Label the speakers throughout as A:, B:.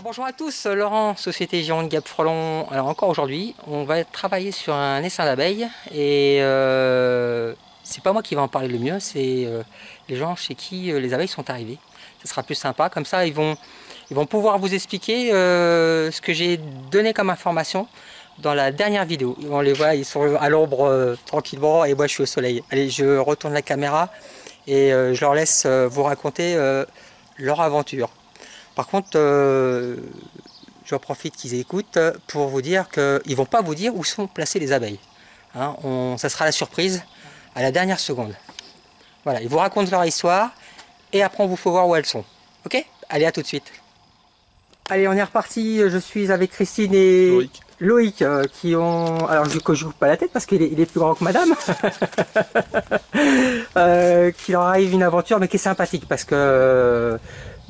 A: Bonjour à tous, Laurent, Société Gironde Gap Frelon. Alors encore aujourd'hui, on va travailler sur un essaim d'abeilles et c'est pas moi qui va en parler le mieux, c'est les gens chez qui les abeilles sont arrivées. Ce sera plus sympa, comme ça ils vont pouvoir vous expliquer ce que j'ai donné comme information dans la dernière vidéo. On les voit, ils sont à l'ombre tranquillement et moi je suis au soleil. Allez, je retourne la caméra et je leur laisse vous raconter leur aventure. Par contre, j'en profite qu'ils écoutent pour vous dire qu'ils ne vont pas vous dire où sont placées les abeilles. Hein, ça sera la surprise à la dernière seconde. Voilà, ils vous racontent leur histoire et après on vous fait voir où elles sont. Ok? Allez, à tout de suite. Allez, on est reparti. Je suis avec Christine et Loïc qui ont... Alors, je ne joue pas la tête parce qu'il est plus grand que madame. Qui leur arrive une aventure mais qui est sympathique parce que...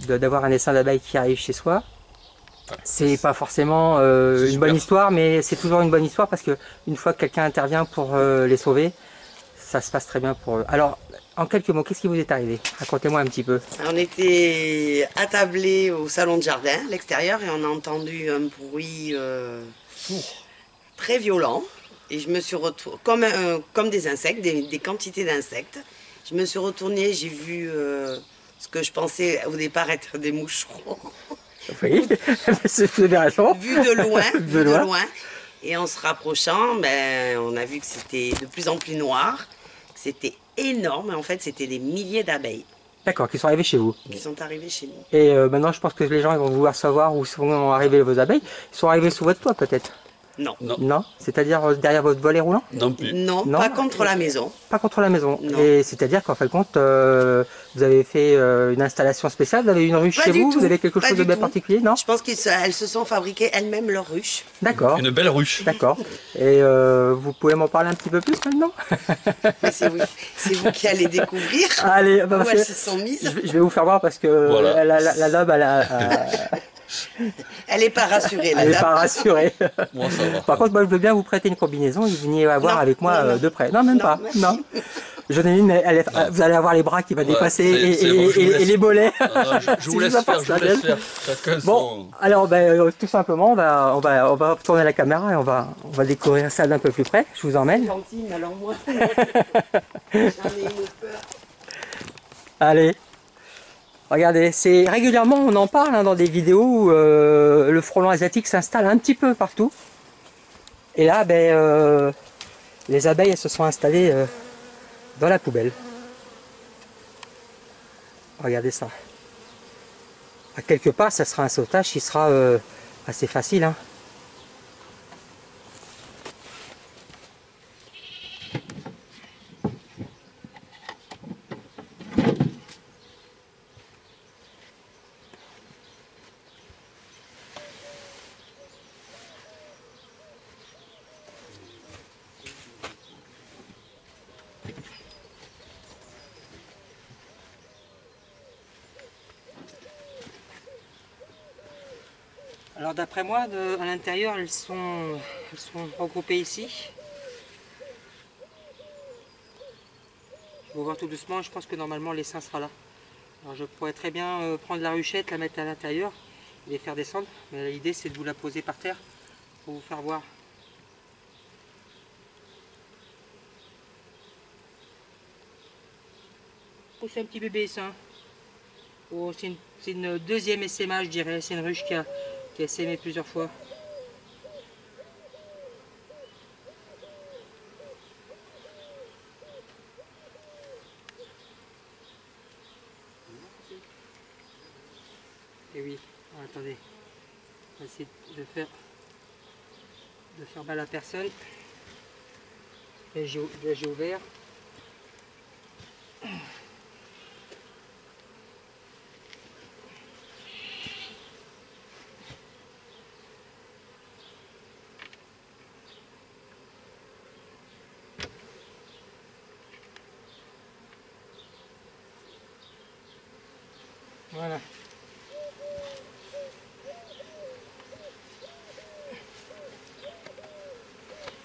A: d'avoir un essaim d'abeilles qui arrive chez soi, c'est pas forcément une bonne histoire, mais c'est toujours une bonne histoire parce que une fois que quelqu'un intervient pour les sauver, ça se passe très bien pour eux. Alors, en quelques mots, qu'est-ce qui vous est arrivé? Racontez-moi un petit peu.
B: On était attablés au salon de jardin, à l'extérieur, et on a entendu un bruit très violent. Et je me suis retournée, comme des insectes, des quantités d'insectes. Je me suis retournée, j'ai vu ce que je pensais au départ être des moucherons.
A: Oui, c'est bien raison.
B: Vu de loin, vu de loin. Et en se rapprochant, ben, on a vu que c'était de plus en plus noir, que c'était énorme. En fait, c'était des milliers d'abeilles.
A: D'accord, qui sont arrivés chez vous.
B: Qui sont arrivés chez nous.
A: Et maintenant, je pense que les gens ils vont vouloir savoir où sont arrivées vos abeilles. Ils sont arrivés sous votre toit, peut-être?
B: Non.
A: Non. C'est-à-dire derrière votre volet roulant?
B: Non plus. Non, pas contre la maison.
A: Pas contre la maison.
B: Non.
A: Et c'est-à-dire qu'en fin de compte, vous avez fait une installation spéciale, vous avez une ruche chez vous, vous avez quelque chose de bien particulier, non?
B: Je pense qu'elles se sont fabriquées elles-mêmes leur ruche.
A: D'accord.
C: Une belle ruche.
A: D'accord. Et vous pouvez m'en parler un petit peu plus maintenant?
B: C'est vous qui allez découvrir.
A: Allez,
B: où elles se sont mises.
A: Je vais vous faire voir parce que
C: voilà.
A: la dame,
B: elle n'est pas rassurée.
A: Elle n'est pas rassurée.
C: Moi, ça va.
A: Par contre, moi, je veux bien vous prêter une combinaison et vous veniez voir avec moi de près. Non, même pas.
B: Merci.
A: Non. J'en ai une, mais vous allez avoir les bras qui vont dépasser et les mollets.
C: Je vous laisse faire, Chacun
A: bon, alors tout simplement, on va tourner la caméra et on va découvrir ça d'un peu plus près. Je vous emmène.
B: Gentil, mais alors moi, j'en ai une peur.
A: Allez. Regardez, régulièrement on en parle dans des vidéos où le frelon asiatique s'installe un petit peu partout. Et là, les abeilles elles se sont installées dans la poubelle. Regardez ça. À quelque part, ça sera un sauvetage qui sera assez facile. Hein. Alors d'après moi, à l'intérieur, elles sont regroupées ici. Je vais voir tout doucement, je pense que normalement l'essaim sera là. Alors je pourrais très bien prendre la ruchette, la mettre à l'intérieur et les faire descendre. Mais l'idée c'est de vous la poser par terre pour vous faire voir. Oh, c'est un petit bébé ça. Oh, c'est une deuxième essaimage, je dirais. C'est une ruche qui a essaimé plusieurs fois. Et oui, attendez, on va essayer de faire mal à personne. Là j'ai ouvert. Voilà.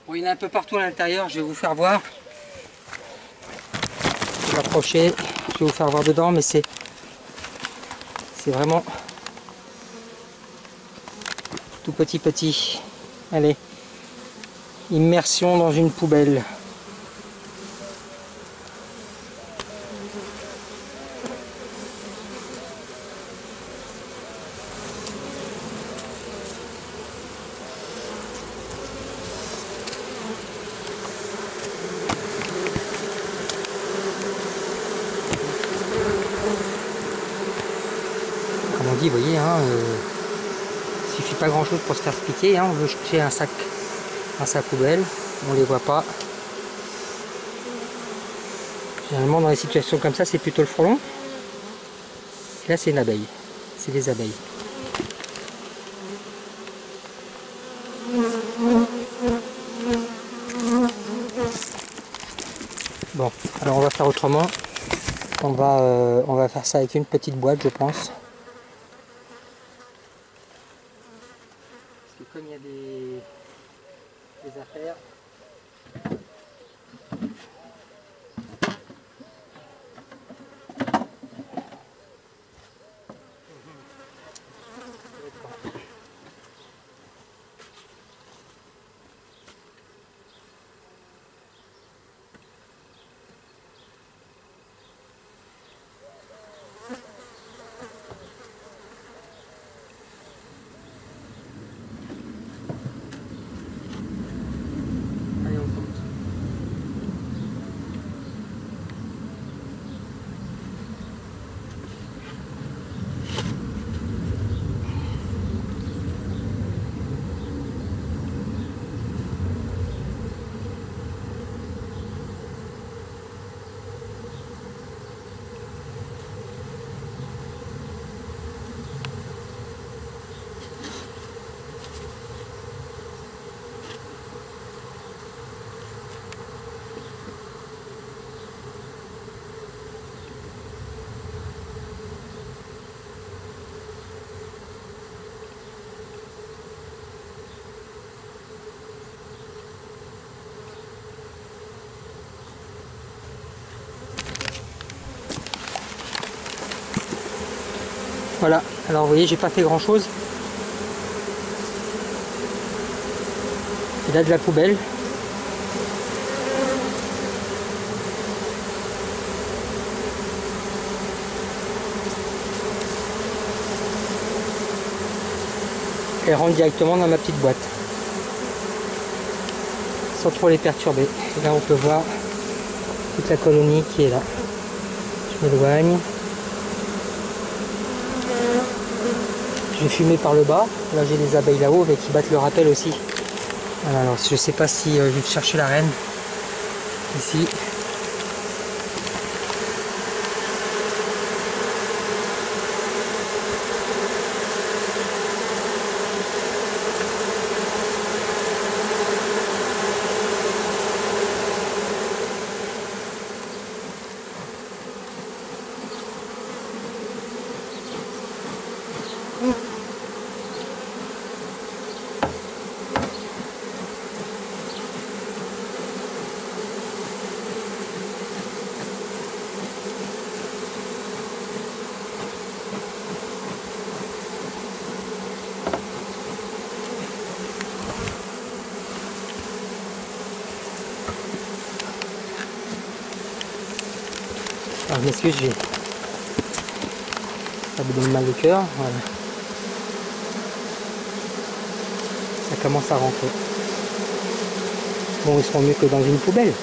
A: Bon, il y en a un peu partout à l'intérieur, je vais vous faire voir. Je vais m'approcher, je vais vous faire voir dedans, mais c'est vraiment tout petit. Allez, immersion dans une poubelle. Comme on dit, vous voyez, hein, il suffit pas grand chose pour se faire piquer, hein, on veut jeter un sac poubelle, on les voit pas. Généralement dans les situations comme ça c'est plutôt le frelon. Là c'est une abeille, c'est des abeilles. Bon, alors on va faire autrement. On va faire ça avec une petite boîte, je pense. Parce que comme il y a des affaires. Voilà, alors vous voyez, j'ai pas fait grand chose. Et là de la poubelle. Elle rentre directement dans ma petite boîte. Sans trop les perturber. Et là on peut voir toute la colonie qui est là. Je m'éloigne. Je vais fumer par le bas. Là j'ai des abeilles là-haut mais qui battent le rappel aussi. Voilà, alors je sais pas si je vais chercher la reine ici. Alors je m'excuse, ça me donne mal au cœur, voilà. Ça commence à rentrer. Bon, ils seront mieux que dans une poubelle.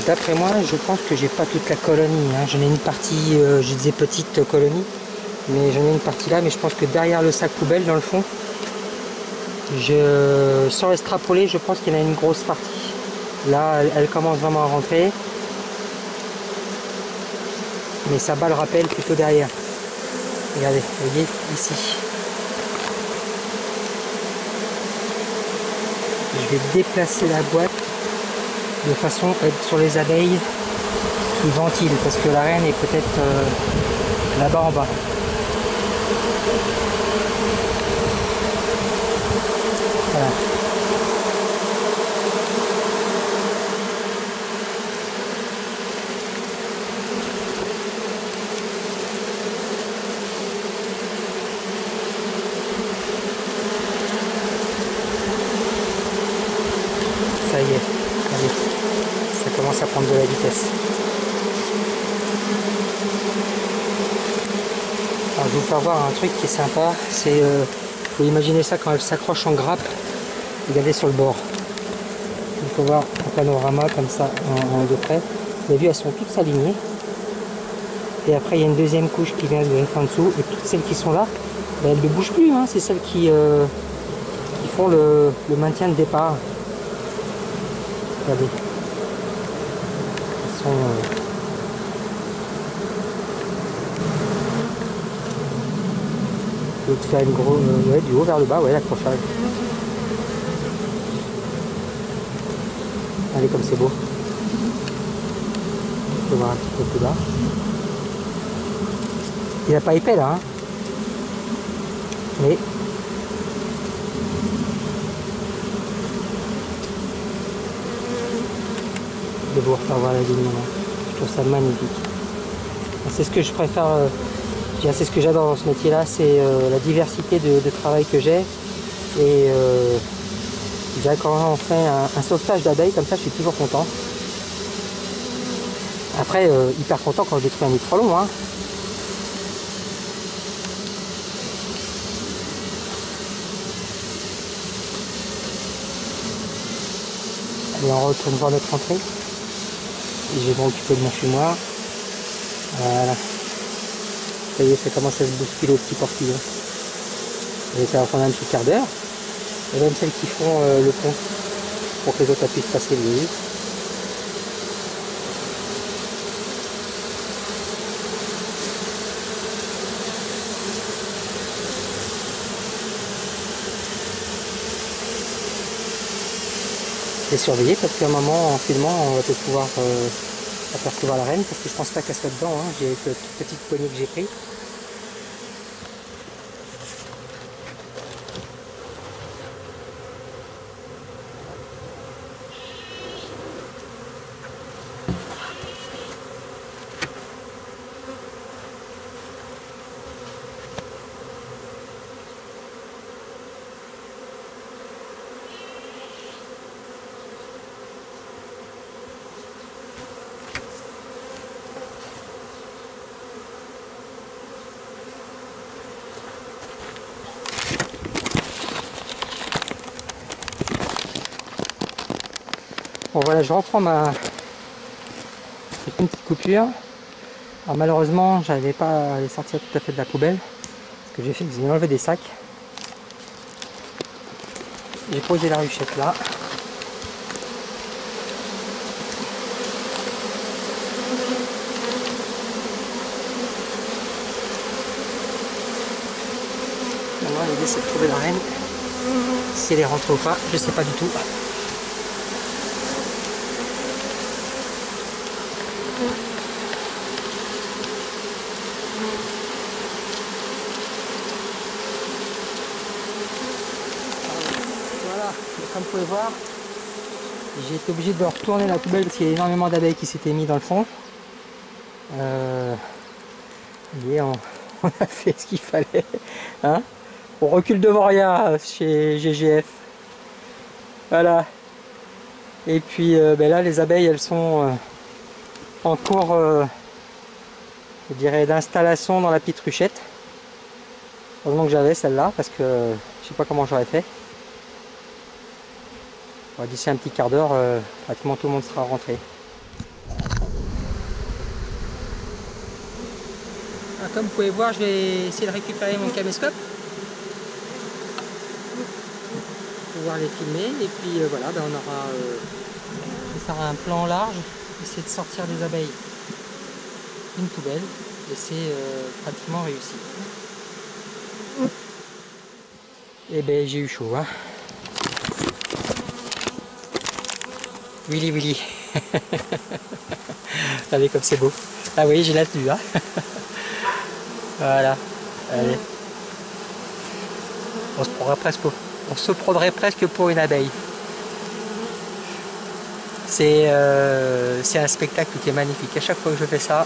A: D'après moi, je pense que j'ai pas toute la colonie, hein. J'en ai une partie, je disais petite colonie, mais j'en ai une partie là, mais je pense que derrière le sac poubelle, dans le fond, sans extrapoler, je pense qu'il y en a une grosse partie. Là, elle commence vraiment à rentrer, mais ça bat le rappel plutôt derrière. Regardez, vous voyez, ici. Je vais déplacer la boîte de façon à être sur les abeilles qui ventilent, parce que la reine est peut-être là-bas en bas. Voilà. Ça y est, allez, ça commence à prendre de la vitesse. Alors je vais vous faire voir un truc qui est sympa, c'est, faut imaginer ça quand elle s'accroche en grappe, regardez sur le bord. Il faut voir un panorama comme ça en de près. Vous avez vu, elles sont toutes alignées. Et après il y a une deuxième couche qui vient de en dessous, et toutes celles qui sont là, ben, elles ne bougent plus, hein. C'est celles qui font le maintien de départ. Regardez. Elles sont... je vais te faire une grosse... ouais, du haut vers le bas, ouais, l'accrochage. Allez, comme c'est beau. On peut voir un petit peu plus bas. Il n'a pas épais là, hein. Mais... de vous refaire voir la ligne, je trouve ça magnifique. C'est ce que je préfère, c'est ce que j'adore dans ce métier là, c'est la diversité de travail que j'ai. Et quand on fait un sauvetage d'abeilles comme ça, je suis toujours content. Après, hyper content quand je détruis un nid de frelon, hein. Allez, on retourne voir notre entrée. Et je vais m'occuper de mon fumoir. Voilà. Ça y est, ça commence à se bousculer au petit portillon. Et ça va prendre un petit quart d'heure. Et même celles qui font le pont pour que les autres puissent passer vite. Et surveiller parce qu'à un moment en filmant on va peut-être pouvoir apercevoir la reine parce que je pense pas qu'elle soit dedans, hein. J'ai une petite poignée que j'ai pris. Bon voilà, je reprends ma petite coupure. Alors malheureusement, j'avais pas à les sortir tout à fait de la poubelle. Ce que j'ai fait, c'est que j'ai enlevé des sacs. J'ai posé la ruchette là. Maintenant l'idée c'est de trouver la reine. Si elle est rentrée ou pas, je sais pas du tout. Voilà, comme vous pouvez voir, j'ai été obligé de retourner la poubelle parce qu'il y a énormément d'abeilles qui s'étaient mis dans le fond. Et on a fait ce qu'il fallait. Hein, on recule devant rien chez GGF. Voilà. Et puis ben là, les abeilles, elles sont en cours, je dirais, d'installation dans la petite ruchette. Heureusement que j'avais celle-là, parce que je sais pas comment j'aurais fait. Bon, d'ici un petit quart d'heure, pratiquement tout le monde sera rentré. Alors, comme vous pouvez voir, je vais essayer de récupérer mon caméscope. Pouvoir les filmer et puis voilà, ben on aura je vais faire un plan large, essayer de sortir des abeilles d'une poubelle et c'est pratiquement réussi. Et ben j'ai eu chaud, hein. Willy Willy. Allez, comme c'est beau. Ah oui, j'ai la tenue, hein. Voilà. Allez. On se prendrait presque pour une abeille. C'est un spectacle qui est magnifique. À chaque fois que je fais ça,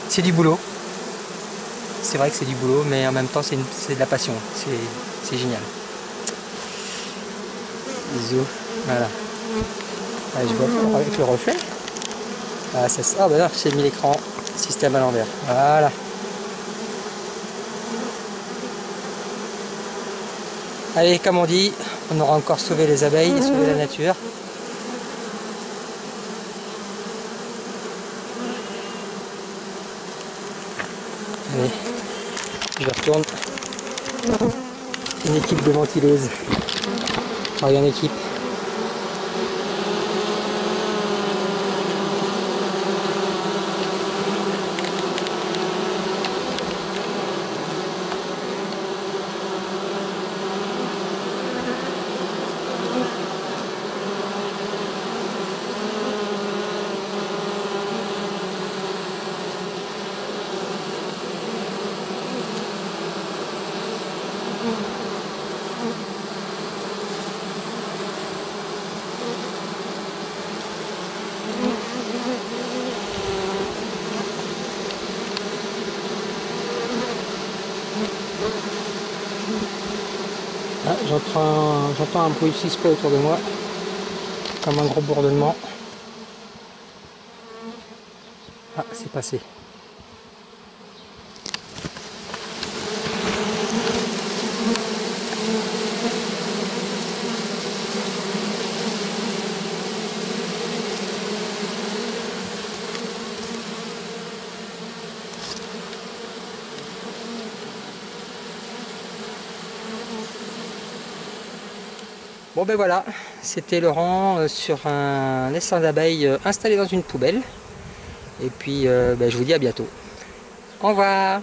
A: c'est du boulot. C'est vrai que c'est du boulot, mais en même temps c'est de la passion. C'est génial. Bisous. Voilà. Allez, je vois avec le reflet. Ah, bah là, j'ai mis l'écran système à l'envers. Voilà. Allez, comme on dit, on aura encore sauvé les abeilles et sauvé la nature. Allez, je retourne. Une équipe de ventileuses. Travaille en équipe. Ah, j'entends un bruit suspect autour de moi, comme un gros bourdonnement. Ah, c'est passé. Bon ben voilà, c'était Laurent sur un essaim d'abeilles installé dans une poubelle. Et puis ben, je vous dis à bientôt. Au revoir.